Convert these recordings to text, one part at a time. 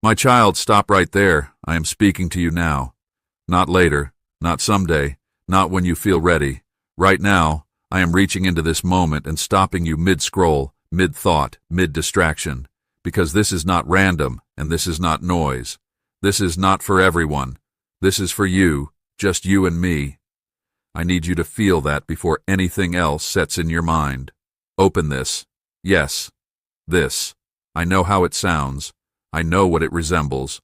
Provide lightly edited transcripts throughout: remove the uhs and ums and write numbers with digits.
My child, stop right there. I am speaking to you now. Not later, not someday, not when you feel ready. Right now, I am reaching into this moment and stopping you mid-scroll, mid-thought, mid-distraction. Because this is not random, and this is not noise. This is not for everyone. This is for you, just you and me. I need you to feel that before anything else sets in your mind. Open this. Yes. This. I know how it sounds. I know what it resembles.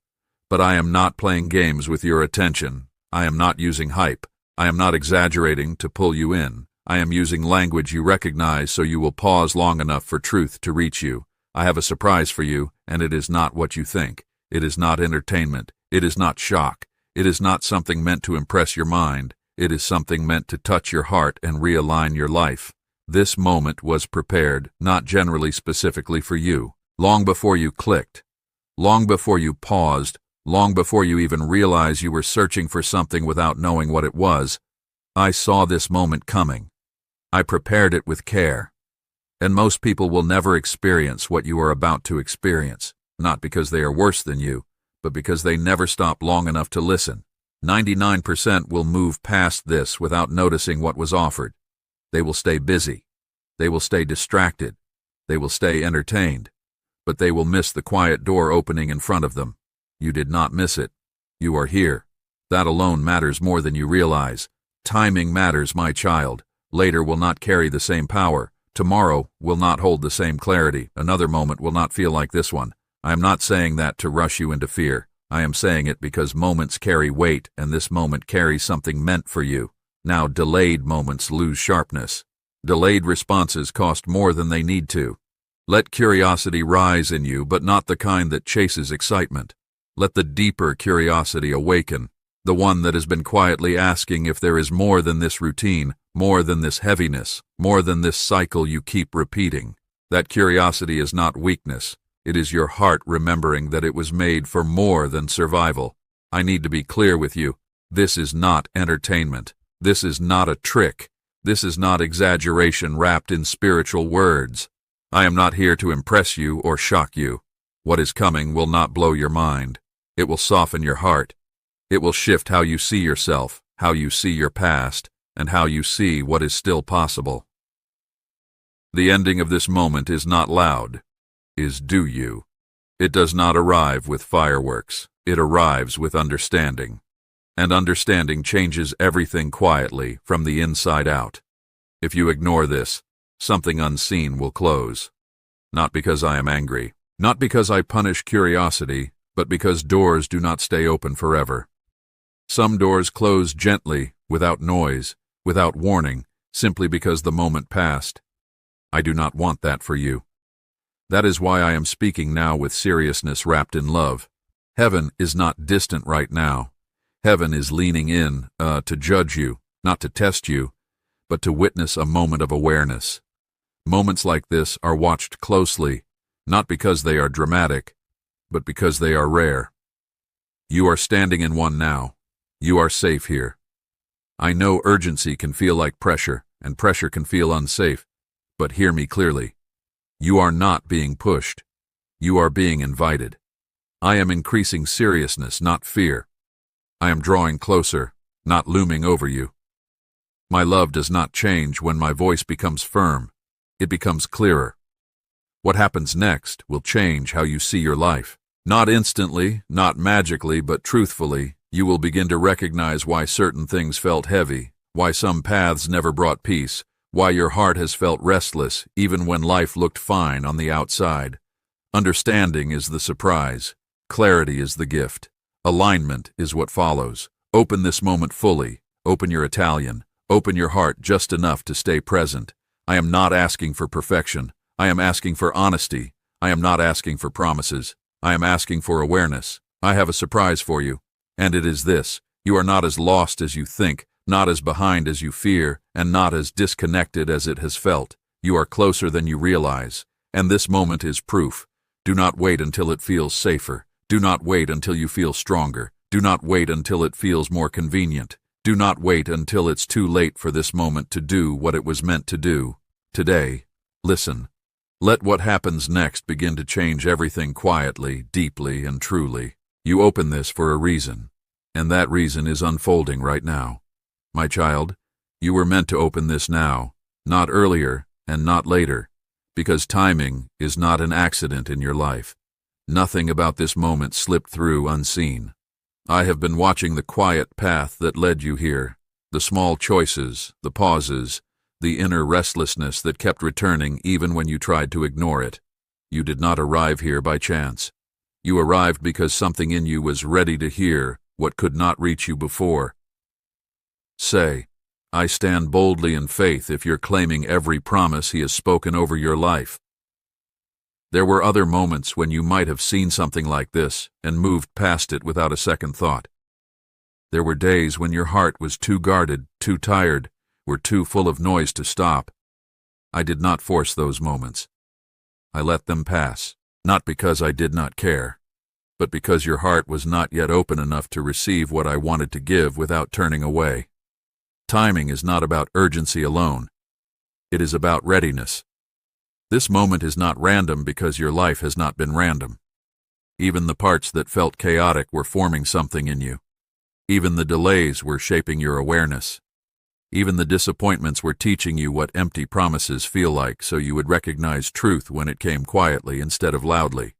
But I am not playing games with your attention. I am not using hype. I am not exaggerating to pull you in. I am using language you recognize so you will pause long enough for truth to reach you. I have a surprise for you, and it is not what you think. It is not entertainment. It is not shock. It is not something meant to impress your mind. It is something meant to touch your heart and realign your life. This moment was prepared, not generally specifically for you. Long before you clicked. Long before you paused. Long before you even realized you were searching for something without knowing what it was. I saw this moment coming. I prepared it with care. And most people will never experience what you are about to experience, not because they are worse than you, but because they never stop long enough to listen. 99% will move past this without noticing what was offered. They will stay busy. They will stay distracted. They will stay entertained. But they will miss the quiet door opening in front of them. You did not miss it. You are here. That alone matters more than you realize. Timing matters, my child. Later will not carry the same power. Tomorrow will not hold the same clarity. Another moment will not feel like this one. I am not saying that to rush you into fear. I am saying it because moments carry weight, and this moment carries something meant for you. Now delayed moments lose sharpness. Delayed responses cost more than they need to. Let curiosity rise in you, but not the kind that chases excitement. Let the deeper curiosity awaken, the one that has been quietly asking if there is more than this routine, more than this heaviness, more than this cycle you keep repeating. That curiosity is not weakness. It is your heart remembering that it was made for more than survival. I need to be clear with you. This is not entertainment. This is not a trick. This is not exaggeration wrapped in spiritual words. I am not here to impress you or shock you. What is coming will not blow your mind. It will soften your heart. It will shift how you see yourself, how you see your past, and how you see what is still possible. The ending of this moment is not loud, is do you. It does not arrive with fireworks. It arrives with understanding. And understanding changes everything quietly from the inside out. If you ignore this, something unseen will close. Not because I am angry, not because I punish curiosity, but because doors do not stay open forever. Some doors close gently, without noise, without warning, simply because the moment passed. I do not want that for you. That is why I am speaking now with seriousness wrapped in love. Heaven is not distant right now. Heaven is leaning in, to judge you, not to test you, but to witness a moment of awareness. Moments like this are watched closely, not because they are dramatic, but because they are rare. You are standing in one now. You are safe here. I know urgency can feel like pressure, and pressure can feel unsafe, but hear me clearly. You are not being pushed. You are being invited. I am increasing seriousness, not fear. I am drawing closer, not looming over you. My love does not change when my voice becomes firm. It becomes clearer. What happens next will change how you see your life. Not instantly, not magically, but truthfully, you will begin to recognize why certain things felt heavy, why some paths never brought peace, why your heart has felt restless even when life looked fine on the outside. Understanding is the surprise. Clarity is the gift. Alignment is what follows. Open this moment fully. Open your Italian. Open your heart just enough to stay present. I am not asking for perfection. I am asking for honesty. I am not asking for promises. I am asking for awareness. I have a surprise for you. And it is this. You are not as lost as you think, not as behind as you fear, and not as disconnected as it has felt. You are closer than you realize. And this moment is proof. Do not wait until it feels safer. Do not wait until you feel stronger. Do not wait until it feels more convenient. Do not wait until it's too late for this moment to do what it was meant to do. Today, listen. Let what happens next begin to change everything quietly, deeply, and truly. You open this for a reason, and that reason is unfolding right now. My child, you were meant to open this now, not earlier and not later, because timing is not an accident in your life. Nothing about this moment slipped through unseen. I have been watching the quiet path that led you here, the small choices, the pauses, the inner restlessness that kept returning even when you tried to ignore it. You did not arrive here by chance. You arrived because something in you was ready to hear what could not reach you before. Say, I stand boldly in faith if you're claiming every promise he has spoken over your life. There were other moments when you might have seen something like this and moved past it without a second thought. There were days when your heart was too guarded, too tired, were too full of noise to stop. I did not force those moments. I let them pass, not because I did not care, but because your heart was not yet open enough to receive what I wanted to give without turning away. Timing is not about urgency alone. It is about readiness. This moment is not random because your life has not been random. Even the parts that felt chaotic were forming something in you. Even the delays were shaping your awareness. Even the disappointments were teaching you what empty promises feel like so you would recognize truth when it came quietly instead of loudly.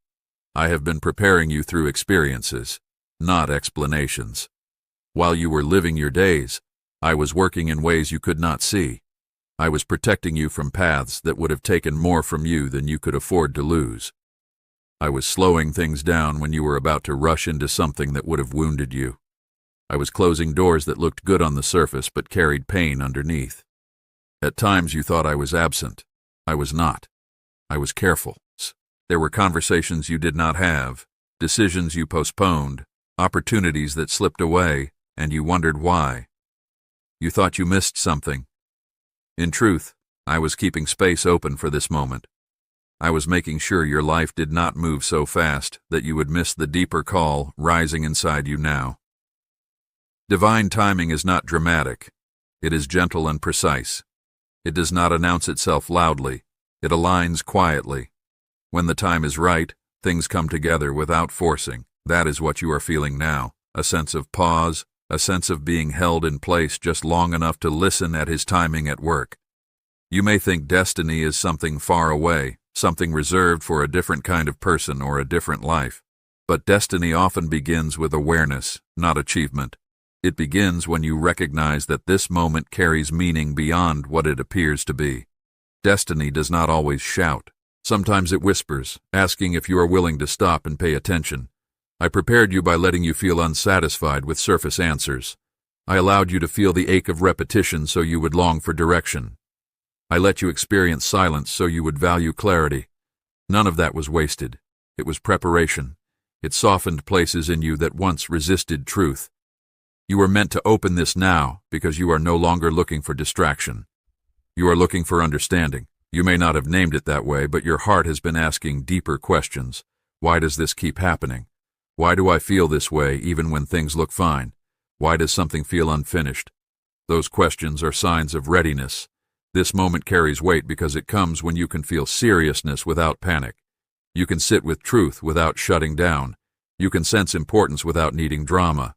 I have been preparing you through experiences, not explanations. While you were living your days, I was working in ways you could not see. I was protecting you from paths that would have taken more from you than you could afford to lose. I was slowing things down when you were about to rush into something that would have wounded you. I was closing doors that looked good on the surface but carried pain underneath. At times you thought I was absent. I was not. I was careful. There were conversations you did not have, decisions you postponed, opportunities that slipped away, and you wondered why. You thought you missed something. In truth, I was keeping space open for this moment. I was making sure your life did not move so fast that you would miss the deeper call rising inside you now. Divine timing is not dramatic. It is gentle and precise. It does not announce itself loudly. It aligns quietly. When the time is right, things come together without forcing. That is what you are feeling now, a sense of pause, a sense of being held in place just long enough to listen at his timing at work. You may think destiny is something far away, something reserved for a different kind of person or a different life. But destiny often begins with awareness, not achievement. It begins when you recognize that this moment carries meaning beyond what it appears to be. Destiny does not always shout. Sometimes it whispers, asking if you are willing to stop and pay attention. I prepared you by letting you feel unsatisfied with surface answers. I allowed you to feel the ache of repetition so you would long for direction. I let you experience silence so you would value clarity. None of that was wasted. It was preparation. It softened places in you that once resisted truth. You are meant to open this now because you are no longer looking for distraction. You are looking for understanding. You may not have named it that way, but your heart has been asking deeper questions. Why does this keep happening? Why do I feel this way even when things look fine? Why does something feel unfinished? Those questions are signs of readiness. This moment carries weight because it comes when you can feel seriousness without panic. You can sit with truth without shutting down. You can sense importance without needing drama.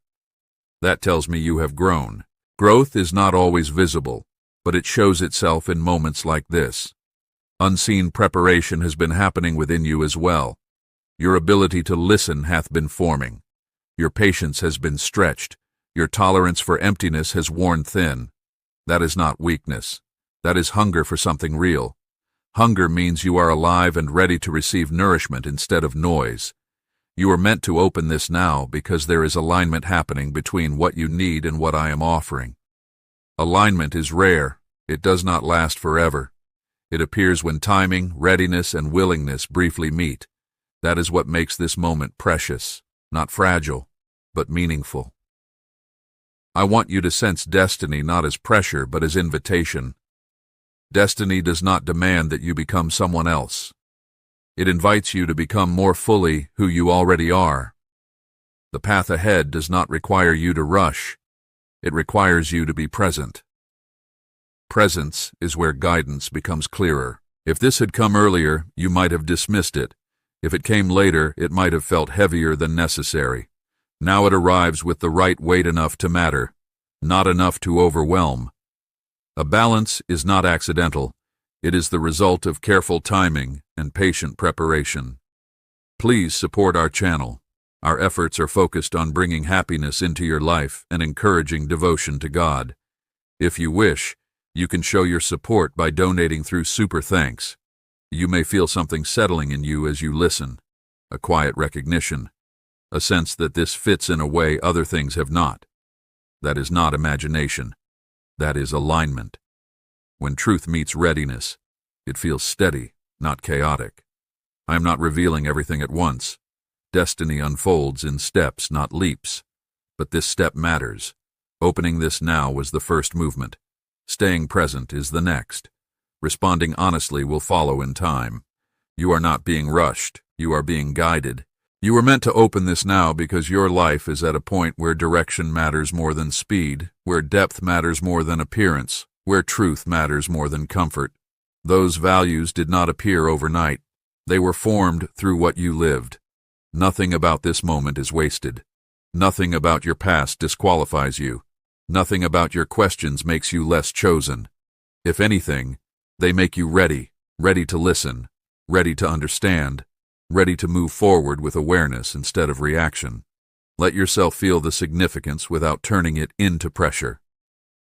That tells me you have grown. Growth is not always visible, but it shows itself in moments like this. Unseen preparation has been happening within you as well. Your ability to listen hath been forming. Your patience has been stretched. Your tolerance for emptiness has worn thin. That is not weakness. That is hunger for something real. Hunger means you are alive and ready to receive nourishment instead of noise. You are meant to open this now because there is alignment happening between what you need and what I am offering. Alignment is rare. It does not last forever. It appears when timing, readiness, and willingness briefly meet. That is what makes this moment precious, not fragile, but meaningful. I want you to sense destiny not as pressure but as invitation. Destiny does not demand that you become someone else. It invites you to become more fully who you already are. The path ahead does not require you to rush. It requires you to be present. Presence is where guidance becomes clearer. If this had come earlier, you might have dismissed it. If it came later, it might have felt heavier than necessary. Now it arrives with the right weight enough to matter, not enough to overwhelm. A balance is not accidental. It is the result of careful timing and patient preparation. Please support our channel. Our efforts are focused on bringing happiness into your life and encouraging devotion to God. If you wish, you can show your support by donating through Super Thanks. You may feel something settling in you as you listen, a quiet recognition, a sense that this fits in a way other things have not. That is not imagination. That is alignment. When truth meets readiness, it feels steady, not chaotic. I am not revealing everything at once. Destiny unfolds in steps, not leaps. But this step matters. Opening this now was the first movement. Staying present is the next. Responding honestly will follow in time. You are not being rushed. You are being guided. You were meant to open this now because your life is at a point where direction matters more than speed, where depth matters more than appearance, where truth matters more than comfort. Those values did not appear overnight. They were formed through what you lived. Nothing about this moment is wasted. Nothing about your past disqualifies you. Nothing about your questions makes you less chosen. If anything, they make you ready to listen, ready to understand, ready to move forward with awareness instead of reaction. Let yourself feel the significance without turning it into pressure.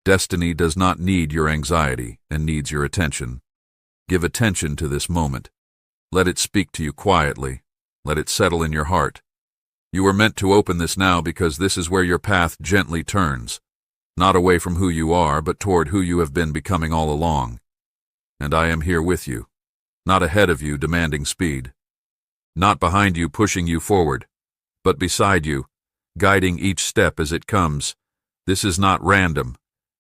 Destiny does not need your anxiety and needs your attention. Give attention to this moment. Let it speak to you quietly. Let it settle in your heart. You are meant to open this now because this is where your path gently turns, not away from who you are, but toward who you have been becoming all along. And I am here with you, not ahead of you demanding speed, not behind you pushing you forward, but beside you, guiding each step as it comes. This is not random.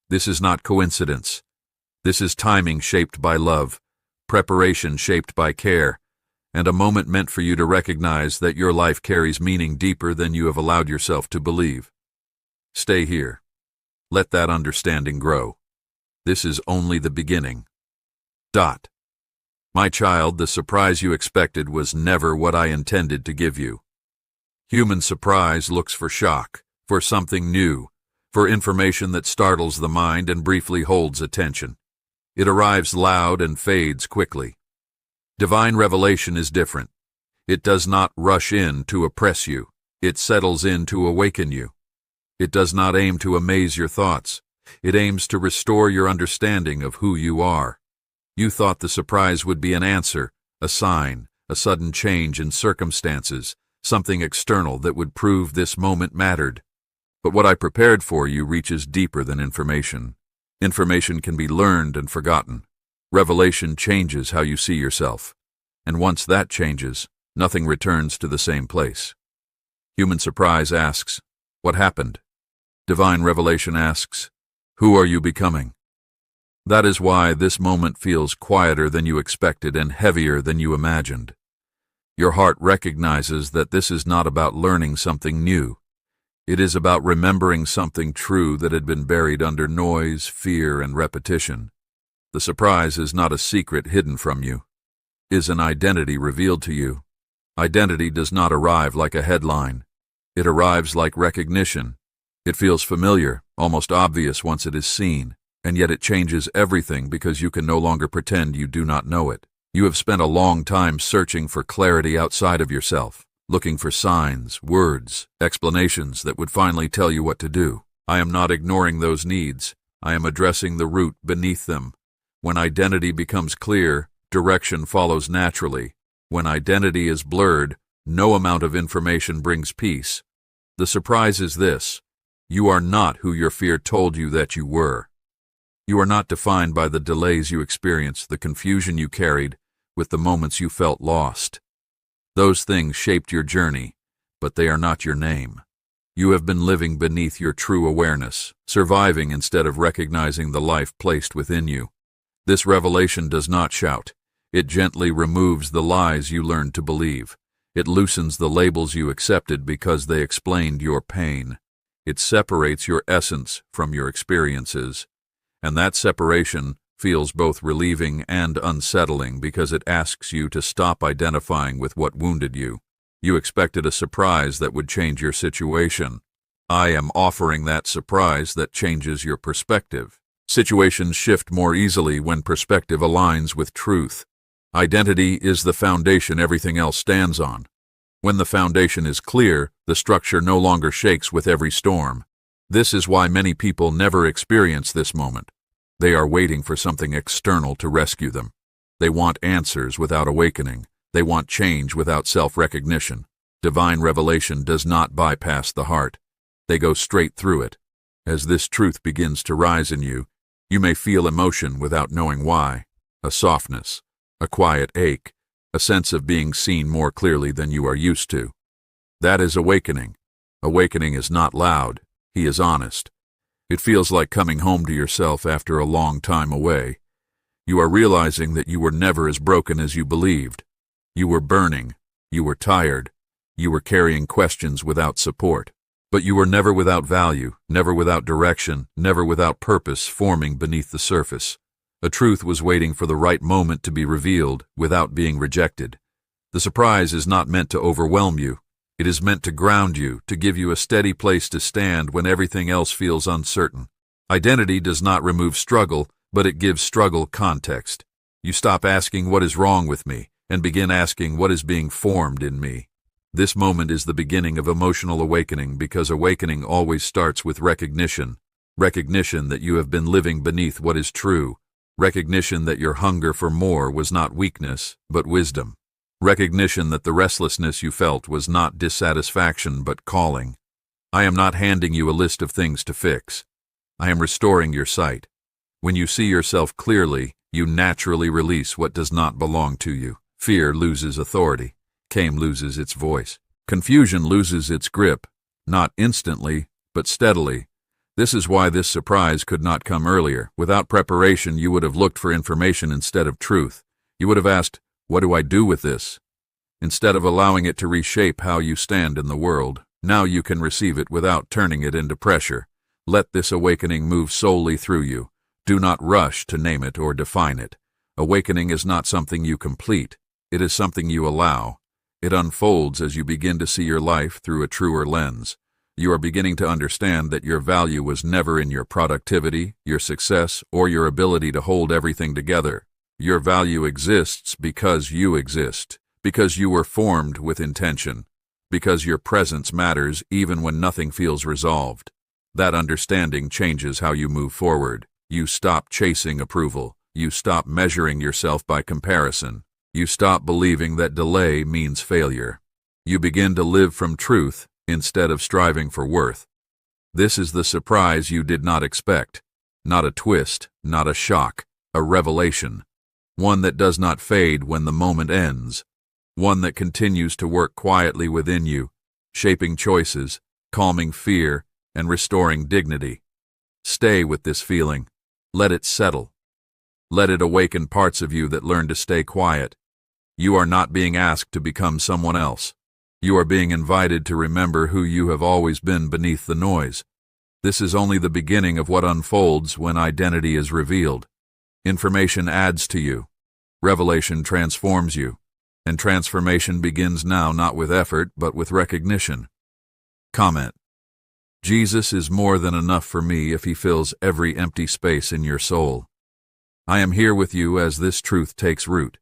This is not coincidence. This is timing shaped by love, preparation shaped by care, and a moment meant for you to recognize that your life carries meaning deeper than you have allowed yourself to believe. Stay here. Let that understanding grow. This is only the beginning. My child, the surprise you expected was never what I intended to give you. Human surprise looks for shock, for something new, for information that startles the mind and briefly holds attention. It arrives loud and fades quickly. Divine revelation is different. It does not rush in to oppress you. It settles in to awaken you. It does not aim to amaze your thoughts. It aims to restore your understanding of who you are. You thought the surprise would be an answer, a sign, a sudden change in circumstances, something external that would prove this moment mattered. But what I prepared for you reaches deeper than information. Information can be learned and forgotten. Revelation changes how you see yourself. And once that changes, nothing returns to the same place. Human surprise asks, what happened? Divine revelation asks, who are you becoming? That is why this moment feels quieter than you expected and heavier than you imagined. Your heart recognizes that this is not about learning something new. It is about remembering something true that had been buried under noise, fear, and repetition. The surprise is not a secret hidden from you. It is an identity revealed to you. Identity does not arrive like a headline. It arrives like recognition. It feels familiar, almost obvious once it is seen, and yet it changes everything because you can no longer pretend you do not know it. You have spent a long time searching for clarity outside of yourself, looking for signs, words, explanations that would finally tell you what to do. I am not ignoring those needs. I am addressing the root beneath them. When identity becomes clear, direction follows naturally. When identity is blurred, no amount of information brings peace. The surprise is this: you are not who your fear told you that you were. You are not defined by the delays you experienced, the confusion you carried, with the moments you felt lost. Those things shaped your journey, but they are not your name. You have been living beneath your true awareness, surviving instead of recognizing the life placed within you. This revelation does not shout. It gently removes the lies you learned to believe. It loosens the labels you accepted because they explained your pain. It separates your essence from your experiences. And that separation feels both relieving and unsettling because it asks you to stop identifying with what wounded you. You expected a surprise that would change your situation. I am offering that surprise that changes your perspective. Situations shift more easily when perspective aligns with truth. Identity is the foundation everything else stands on. When the foundation is clear, the structure no longer shakes with every storm. This is why many people never experience this moment. They are waiting for something external to rescue them. They want answers without awakening. They want change without self-recognition. Divine revelation does not bypass the heart. They go straight through it. As this truth begins to rise in you, you may feel emotion without knowing why. A softness, a quiet ache, a sense of being seen more clearly than you are used to. That is awakening. Awakening is not loud. He is honest. It feels like coming home to yourself after a long time away. You are realizing that you were never as broken as you believed. You were burning. You were tired. You were carrying questions without support. But you were never without value, never without direction, never without purpose forming beneath the surface. A truth was waiting for the right moment to be revealed without being rejected. The surprise is not meant to overwhelm you. It is meant to ground you, to give you a steady place to stand when everything else feels uncertain. Identity does not remove struggle, but it gives struggle context. You stop asking what is wrong with me and begin asking what is being formed in me. This moment is the beginning of emotional awakening because awakening always starts with recognition. Recognition that you have been living beneath what is true. Recognition that your hunger for more was not weakness, but wisdom. Recognition that the restlessness you felt was not dissatisfaction, but calling. I am not handing you a list of things to fix. I am restoring your sight. When you see yourself clearly, you naturally release what does not belong to you. Fear loses authority. Shame loses its voice. Confusion loses its grip, not instantly, but steadily. This is why this surprise could not come earlier. Without preparation, you would have looked for information instead of truth. You would have asked, "What do I do with this?" Instead of allowing it to reshape how you stand in the world. Now you can receive it without turning it into pressure. Let this awakening move solely through you. Do not rush to name it or define it. Awakening is not something you complete. It is something you allow. It unfolds as you begin to see your life through a truer lens. You are beginning to understand that your value was never in your productivity, your success, or your ability to hold everything together. Your value exists because you exist, because you were formed with intention, because your presence matters even when nothing feels resolved. That understanding changes how you move forward. You stop chasing approval. You stop measuring yourself by comparison. You stop believing that delay means failure. You begin to live from truth instead of striving for worth. This is the surprise you did not expect. Not a twist, not a shock, a revelation. One that does not fade when the moment ends. One that continues to work quietly within you, shaping choices, calming fear, and restoring dignity. Stay with this feeling. Let it settle. Let it awaken parts of you that learn to stay quiet. You are not being asked to become someone else. You are being invited to remember who you have always been beneath the noise. This is only the beginning of what unfolds when identity is revealed. Information adds to you. Revelation transforms you. And transformation begins now not with effort, but with recognition. Comment. Jesus is more than enough for me if he fills every empty space in your soul. I am here with you as this truth takes root.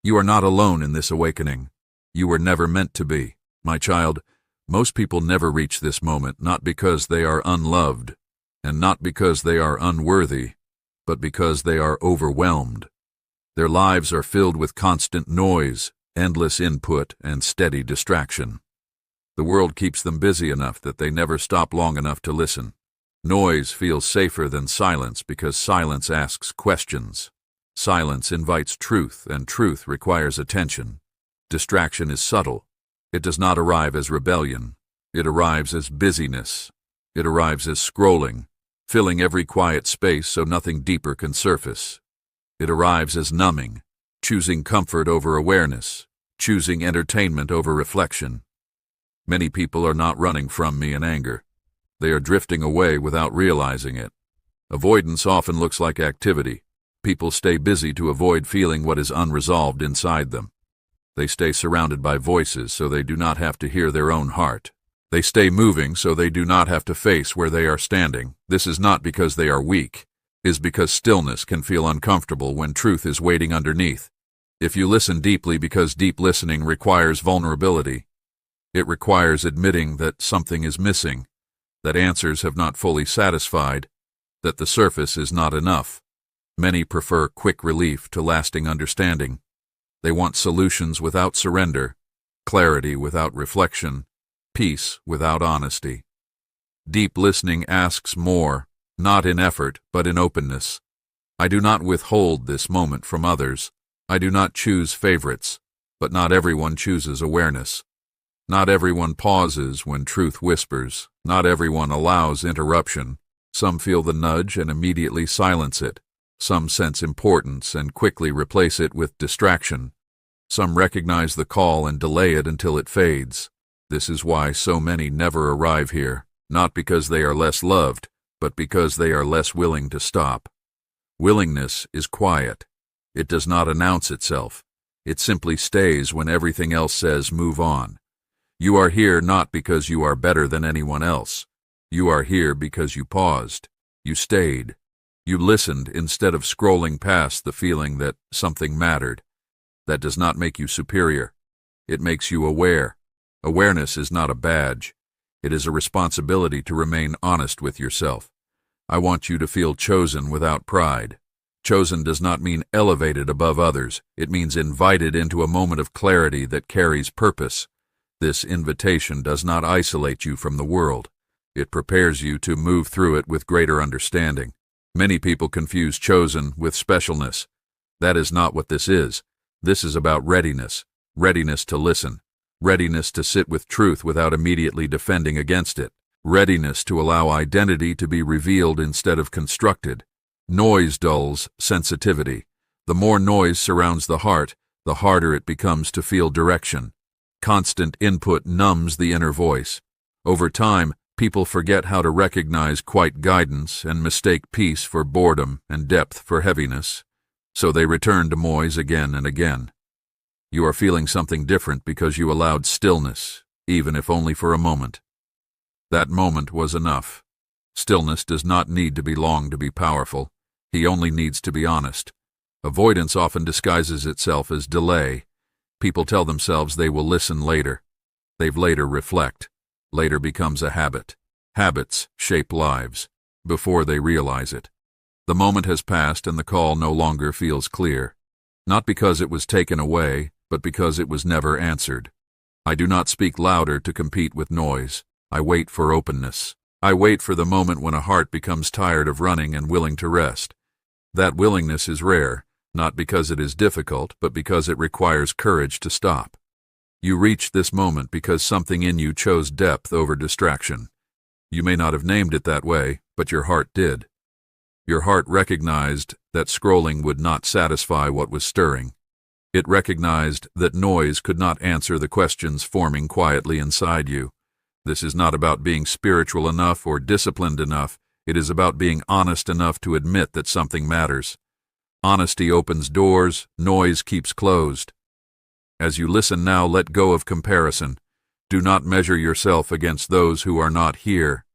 You are not alone in this awakening. You were never meant to be. My child, most people never reach this moment not because they are unloved, and not because they are unworthy, but because they are overwhelmed. Their lives are filled with constant noise, endless input, and steady distraction. The world keeps them busy enough that they never stop long enough to listen. Noise feels safer than silence because silence asks questions. Silence invites truth, and truth requires attention. Distraction is subtle. It does not arrive as rebellion. It arrives as busyness. It arrives as scrolling, filling every quiet space so nothing deeper can surface. It arrives as numbing, choosing comfort over awareness, choosing entertainment over reflection. Many people are not running from me in anger. They are drifting away without realizing it. Avoidance often looks like activity. People stay busy to avoid feeling what is unresolved inside them. They stay surrounded by voices so they do not have to hear their own heart. They stay moving so they do not have to face where they are standing. This is not because they are weak. It is because stillness can feel uncomfortable when truth is waiting underneath. If you listen deeply because deep listening requires vulnerability, it requires admitting that something is missing, that answers have not fully satisfied, that the surface is not enough. Many prefer quick relief to lasting understanding. They want solutions without surrender, clarity without reflection, peace without honesty. Deep listening asks more, not in effort, but in openness. I do not withhold this moment from others. I do not choose favorites, but not everyone chooses awareness. Not everyone pauses when truth whispers. Not everyone allows interruption. Some feel the nudge and immediately silence it. Some sense importance and quickly replace it with distraction. Some recognize the call and delay it until it fades. This is why so many never arrive here, not because they are less loved, but because they are less willing to stop. Willingness is quiet. It does not announce itself. It simply stays when everything else says move on. You are here not because you are better than anyone else. You are here because you paused. You stayed. You listened instead of scrolling past the feeling that something mattered. That does not make you superior. It makes you aware. Awareness is not a badge. It is a responsibility to remain honest with yourself. I want you to feel chosen without pride. Chosen does not mean elevated above others. It means invited into a moment of clarity that carries purpose. This invitation does not isolate you from the world. It prepares you to move through it with greater understanding. Many people confuse chosen with specialness. That is not what this is. This is about readiness. Readiness to listen. Readiness to sit with truth without immediately defending against it. Readiness to allow identity to be revealed instead of constructed. Noise dulls sensitivity. The more noise surrounds the heart, the harder it becomes to feel direction. Constant input numbs the inner voice. Over time, people forget how to recognize quiet guidance and mistake peace for boredom and depth for heaviness. So they return to noise again and again. You are feeling something different because you allowed stillness, even if only for a moment. That moment was enough. Stillness does not need to be long to be powerful. He only needs to be honest. Avoidance often disguises itself as delay. People tell themselves they will listen later. They later reflect. Later becomes a habit. Habits shape lives before they realize it. The moment has passed and the call no longer feels clear. Not because it was taken away, but because it was never answered. I do not speak louder to compete with noise. I wait for openness. I wait for the moment when a heart becomes tired of running and willing to rest. That willingness is rare, not because it is difficult, but because it requires courage to stop. You reach this moment because something in you chose depth over distraction. You may not have named it that way, but your heart did. Your heart recognized that scrolling would not satisfy what was stirring. It recognized that noise could not answer the questions forming quietly inside you. This is not about being spiritual enough or disciplined enough. It is about being honest enough to admit that something matters. Honesty opens doors, noise keeps closed. As you listen now, let go of comparison. Do not measure yourself against those who are not here.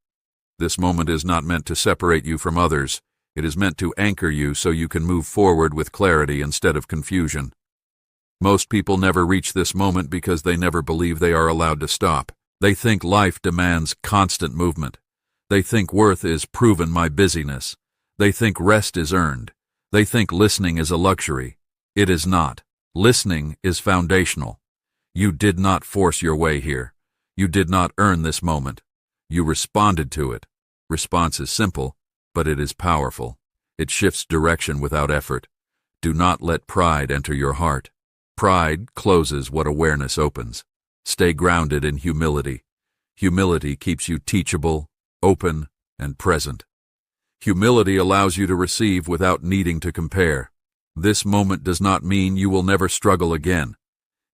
This moment is not meant to separate you from others. It is meant to anchor you so you can move forward with clarity instead of confusion. Most people never reach this moment because they never believe they are allowed to stop. They think life demands constant movement. They think worth is proven by busyness. They think rest is earned. They think listening is a luxury. It is not. Listening is foundational. You did not force your way here. You did not earn this moment. You responded to it. Response is simple, but it is powerful. It shifts direction without effort. Do not let pride enter your heart. Pride closes what awareness opens. Stay grounded in humility. Humility keeps you teachable, open, and present. Humility allows you to receive without needing to compare. This moment does not mean you will never struggle again.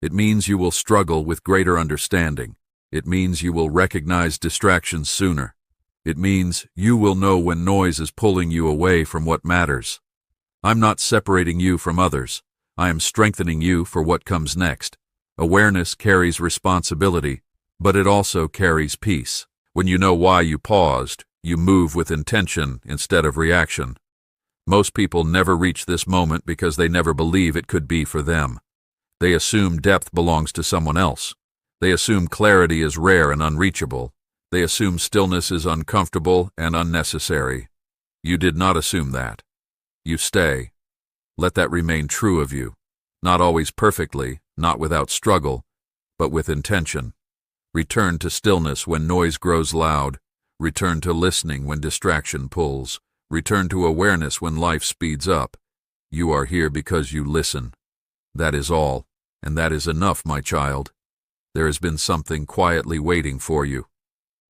It means you will struggle with greater understanding. It means you will recognize distractions sooner. It means you will know when noise is pulling you away from what matters. I'm not separating you from others. I am strengthening you for what comes next. Awareness carries responsibility, but it also carries peace. When you know why you paused, you move with intention instead of reaction. Most people never reach this moment because they never believe it could be for them. They assume depth belongs to someone else. They assume clarity is rare and unreachable. They assume stillness is uncomfortable and unnecessary. You did not assume that. You stay. Let that remain true of you. Not always perfectly, not without struggle, but with intention. Return to stillness when noise grows loud. Return to listening when distraction pulls. Return to awareness when life speeds up. You are here because you listen. That is all, and that is enough, my child. There has been something quietly waiting for you.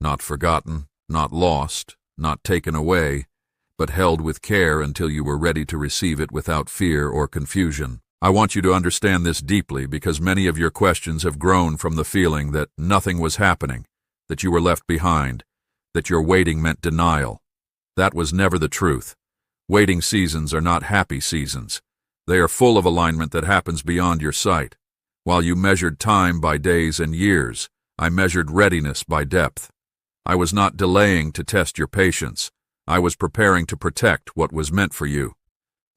Not forgotten, not lost, not taken away, but held with care until you were ready to receive it without fear or confusion. I want you to understand this deeply because many of your questions have grown from the feeling that nothing was happening, that you were left behind, that your waiting meant denial. That was never the truth. Waiting seasons are not happy seasons. They are full of alignment that happens beyond your sight. While you measured time by days and years, I measured readiness by depth. I was not delaying to test your patience. I was preparing to protect what was meant for you.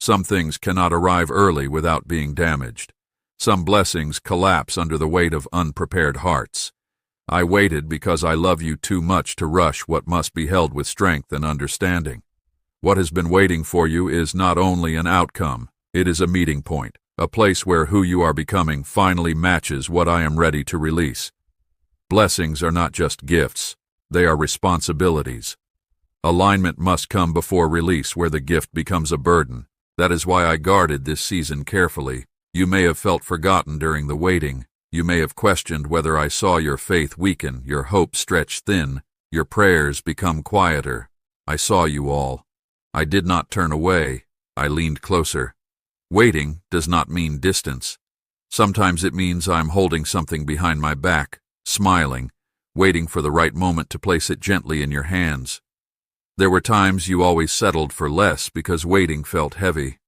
Some things cannot arrive early without being damaged. Some blessings collapse under the weight of unprepared hearts. I waited because I love you too much to rush what must be held with strength and understanding. What has been waiting for you is not only an outcome, it is a meeting point, a place where who you are becoming finally matches what I am ready to release. Blessings are not just gifts, they are responsibilities. Alignment must come before release where the gift becomes a burden. That is why I guarded this season carefully. You may have felt forgotten during the waiting. You may have questioned whether I saw your faith weaken, your hope stretch thin, your prayers become quieter. I saw you all. I did not turn away. I leaned closer. Waiting does not mean distance. Sometimes it means I'm holding something behind my back, smiling, waiting for the right moment to place it gently in your hands. There were times you always settled for less because waiting felt heavy.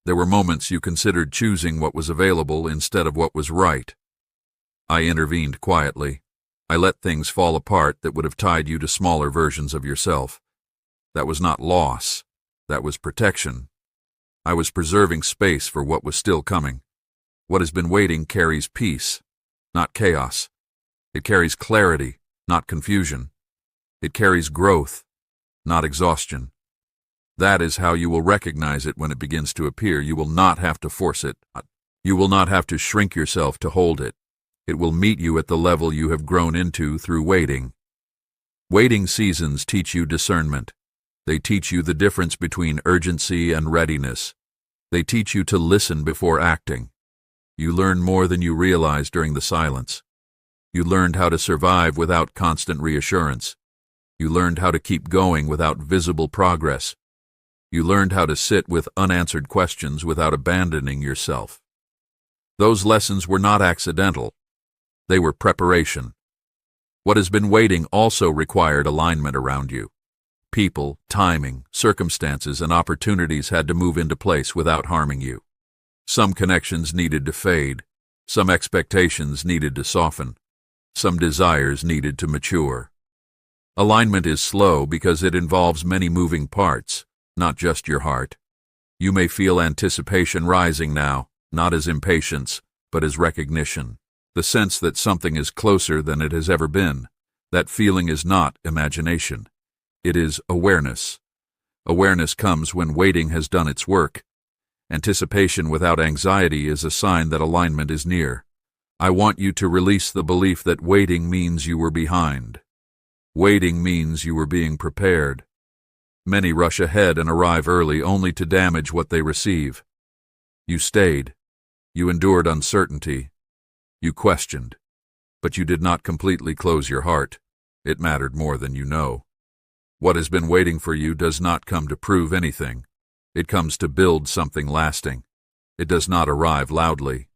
There were moments you considered choosing what was available instead of what was right. I intervened quietly. I let things fall apart that would have tied you to smaller versions of yourself. That was not loss. That was protection. I was preserving space for what was still coming. What has been waiting carries peace, not chaos. It carries clarity, not confusion. It carries growth, not exhaustion. That is how you will recognize it when it begins to appear. You will not have to force it. You will not have to shrink yourself to hold it. It will meet you at the level you have grown into through waiting. Waiting seasons teach you discernment. They teach you the difference between urgency and readiness. They teach you to listen before acting. You learn more than you realize during the silence. You learned how to survive without constant reassurance. You learned how to keep going without visible progress. You learned how to sit with unanswered questions without abandoning yourself. Those lessons were not accidental. They were preparation. What has been waiting also required alignment around you. People, timing, circumstances, and opportunities had to move into place without harming you. Some connections needed to fade. Some expectations needed to soften. Some desires needed to mature. Alignment is slow because it involves many moving parts, not just your heart. You may feel anticipation rising now, not as impatience, but as recognition. The sense that something is closer than it has ever been. That feeling is not imagination. It is awareness. Awareness comes when waiting has done its work. Anticipation without anxiety is a sign that alignment is near. I want you to release the belief that waiting means you were behind. Waiting means you were being prepared. Many rush ahead and arrive early only to damage what they receive. You stayed. You endured uncertainty. You questioned. But you did not completely close your heart. It mattered more than you know. What has been waiting for you does not come to prove anything. It comes to build something lasting. It does not arrive loudly.